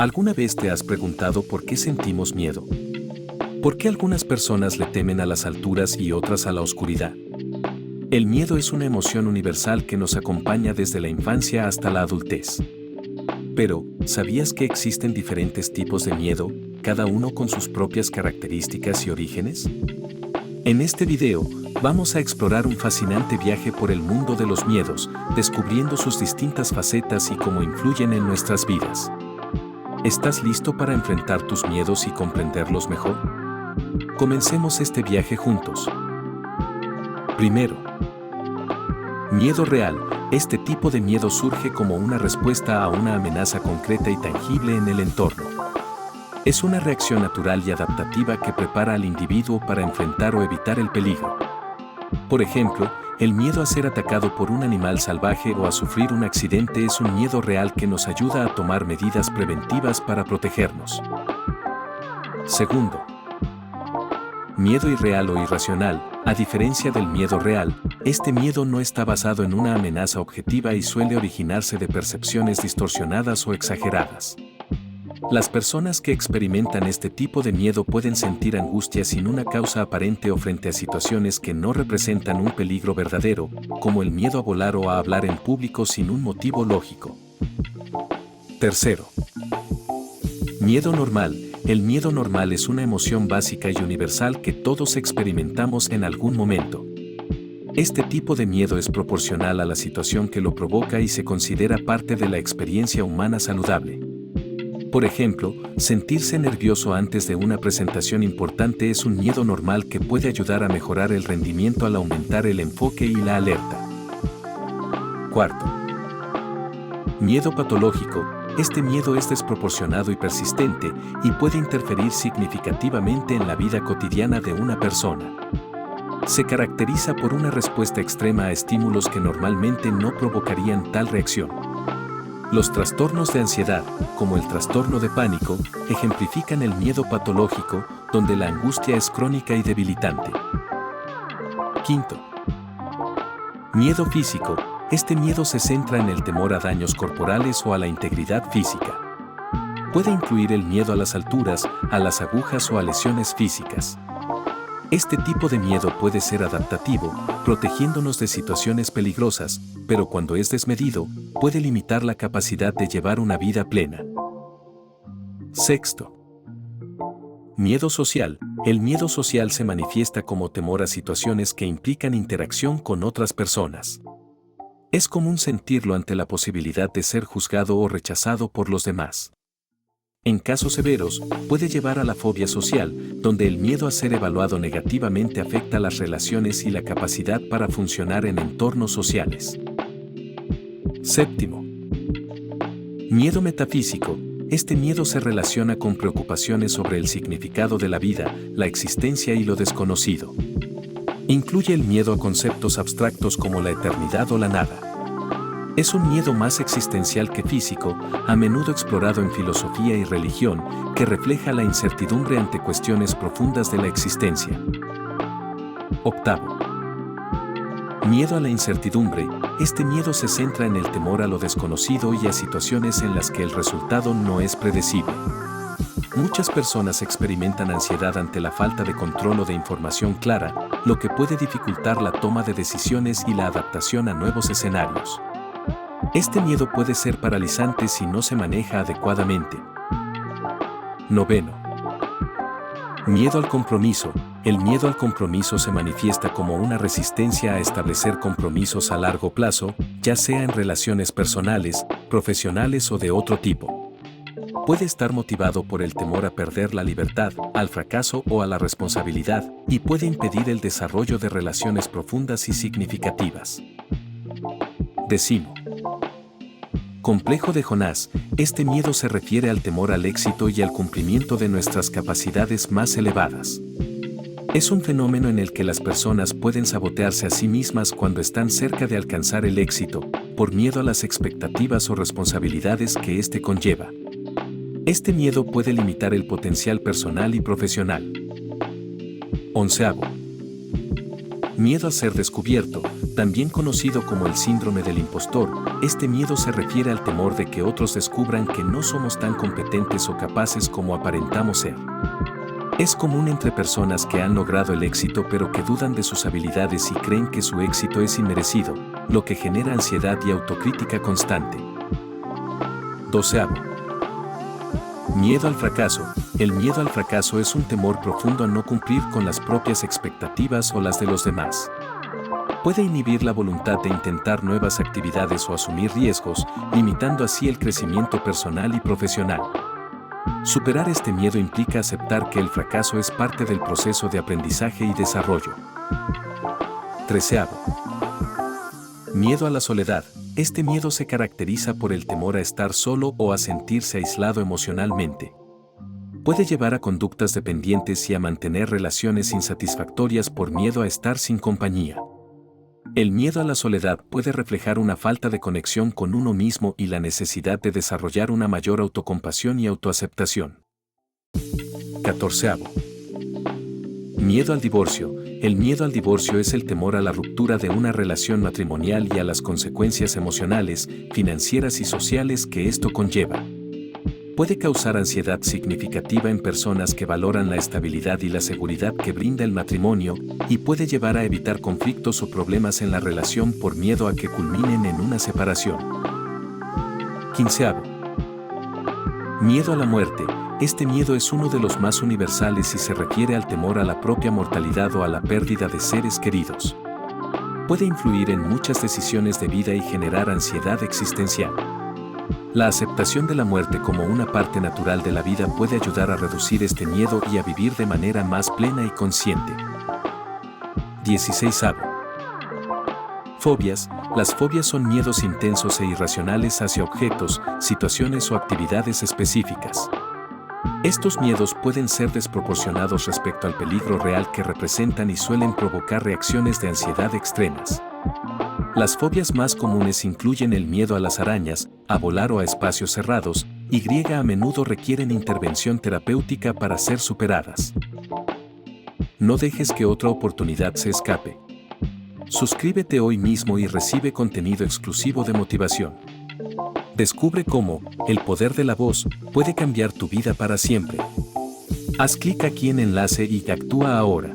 ¿Alguna vez te has preguntado por qué sentimos miedo? ¿Por qué algunas personas le temen a las alturas y otras a la oscuridad? El miedo es una emoción universal que nos acompaña desde la infancia hasta la adultez. Pero, ¿sabías que existen diferentes tipos de miedo, cada uno con sus propias características y orígenes? En este video, vamos a explorar un fascinante viaje por el mundo de los miedos, descubriendo sus distintas facetas y cómo influyen en nuestras vidas. ¿Estás listo para enfrentar tus miedos y comprenderlos mejor? Comencemos este viaje juntos. Primero, miedo real. Este tipo de miedo surge como una respuesta a una amenaza concreta y tangible en el entorno. Es una reacción natural y adaptativa que prepara al individuo para enfrentar o evitar el peligro. Por ejemplo, el miedo a ser atacado por un animal salvaje o a sufrir un accidente es un miedo real que nos ayuda a tomar medidas preventivas para protegernos. Segundo, miedo irreal o irracional. A diferencia del miedo real, este miedo no está basado en una amenaza objetiva y suele originarse de percepciones distorsionadas o exageradas. Las personas que experimentan este tipo de miedo pueden sentir angustia sin una causa aparente o frente a situaciones que no representan un peligro verdadero, como el miedo a volar o a hablar en público sin un motivo lógico. Tercero, miedo normal. El miedo normal es una emoción básica y universal que todos experimentamos en algún momento. Este tipo de miedo es proporcional a la situación que lo provoca y se considera parte de la experiencia humana saludable. Por ejemplo, sentirse nervioso antes de una presentación importante es un miedo normal que puede ayudar a mejorar el rendimiento al aumentar el enfoque y la alerta. Cuarto, miedo patológico. Este miedo es desproporcionado y persistente y puede interferir significativamente en la vida cotidiana de una persona. Se caracteriza por una respuesta extrema a estímulos que normalmente no provocarían tal reacción. Los trastornos de ansiedad, como el trastorno de pánico, ejemplifican el miedo patológico, donde la angustia es crónica y debilitante. Quinto, miedo físico. Este miedo se centra en el temor a daños corporales o a la integridad física. Puede incluir el miedo a las alturas, a las agujas o a lesiones físicas. Este tipo de miedo puede ser adaptativo, protegiéndonos de situaciones peligrosas, pero cuando es desmedido, puede limitar la capacidad de llevar una vida plena. Sexto, miedo social. El miedo social se manifiesta como temor a situaciones que implican interacción con otras personas. Es común sentirlo ante la posibilidad de ser juzgado o rechazado por los demás. En casos severos, puede llevar a la fobia social, donde el miedo a ser evaluado negativamente afecta las relaciones y la capacidad para funcionar en entornos sociales. Séptimo, miedo metafísico. Este miedo se relaciona con preocupaciones sobre el significado de la vida, la existencia y lo desconocido. Incluye el miedo a conceptos abstractos como la eternidad o la nada. Es un miedo más existencial que físico, a menudo explorado en filosofía y religión, que refleja la incertidumbre ante cuestiones profundas de la existencia. Octavo, miedo a la incertidumbre. Este miedo se centra en el temor a lo desconocido y a situaciones en las que el resultado no es predecible. Muchas personas experimentan ansiedad ante la falta de control o de información clara, lo que puede dificultar la toma de decisiones y la adaptación a nuevos escenarios. Este miedo puede ser paralizante si no se maneja adecuadamente. Noveno, miedo al compromiso. El miedo al compromiso se manifiesta como una resistencia a establecer compromisos a largo plazo, ya sea en relaciones personales, profesionales o de otro tipo. Puede estar motivado por el temor a perder la libertad, al fracaso o a la responsabilidad, y puede impedir el desarrollo de relaciones profundas y significativas. Décimo, complejo de Jonás. Este miedo se refiere al temor al éxito y al cumplimiento de nuestras capacidades más elevadas. Es un fenómeno en el que las personas pueden sabotearse a sí mismas cuando están cerca de alcanzar el éxito, por miedo a las expectativas o responsabilidades que éste conlleva. Este miedo puede limitar el potencial personal y profesional. Onceavo, Miedo a ser descubierto, también conocido como el síndrome del impostor. Este miedo se refiere al temor de que otros descubran que no somos tan competentes o capaces como aparentamos ser. Es común entre personas que han logrado el éxito pero que dudan de sus habilidades y creen que su éxito es inmerecido, lo que genera ansiedad y autocrítica constante. 12. Miedo al fracaso. El miedo al fracaso es un temor profundo a no cumplir con las propias expectativas o las de los demás. Puede inhibir la voluntad de intentar nuevas actividades o asumir riesgos, limitando así el crecimiento personal y profesional. Superar este miedo implica aceptar que el fracaso es parte del proceso de aprendizaje y desarrollo. 13. Miedo a la soledad. Este miedo se caracteriza por el temor a estar solo o a sentirse aislado emocionalmente. Puede llevar a conductas dependientes y a mantener relaciones insatisfactorias por miedo a estar sin compañía. El miedo a la soledad puede reflejar una falta de conexión con uno mismo y la necesidad de desarrollar una mayor autocompasión y autoaceptación. 14. Miedo al divorcio. El miedo al divorcio es el temor a la ruptura de una relación matrimonial y a las consecuencias emocionales, financieras y sociales que esto conlleva. Puede causar ansiedad significativa en personas que valoran la estabilidad y la seguridad que brinda el matrimonio, y puede llevar a evitar conflictos o problemas en la relación por miedo a que culminen en una separación. 15. Miedo a la muerte. Este miedo es uno de los más universales y se refiere al temor a la propia mortalidad o a la pérdida de seres queridos. Puede influir en muchas decisiones de vida y generar ansiedad existencial. La aceptación de la muerte como una parte natural de la vida puede ayudar a reducir este miedo y a vivir de manera más plena y consciente. 16. Fobias. Las fobias son miedos intensos e irracionales hacia objetos, situaciones o actividades específicas. Estos miedos pueden ser desproporcionados respecto al peligro real que representan y suelen provocar reacciones de ansiedad extremas. Las fobias más comunes incluyen el miedo a las arañas, a volar o a espacios cerrados, y a menudo requieren intervención terapéutica para ser superadas. No dejes que otra oportunidad se escape. Suscríbete hoy mismo y recibe contenido exclusivo de motivación. Descubre cómo el poder de la voz puede cambiar tu vida para siempre. Haz clic aquí en enlace y actúa ahora.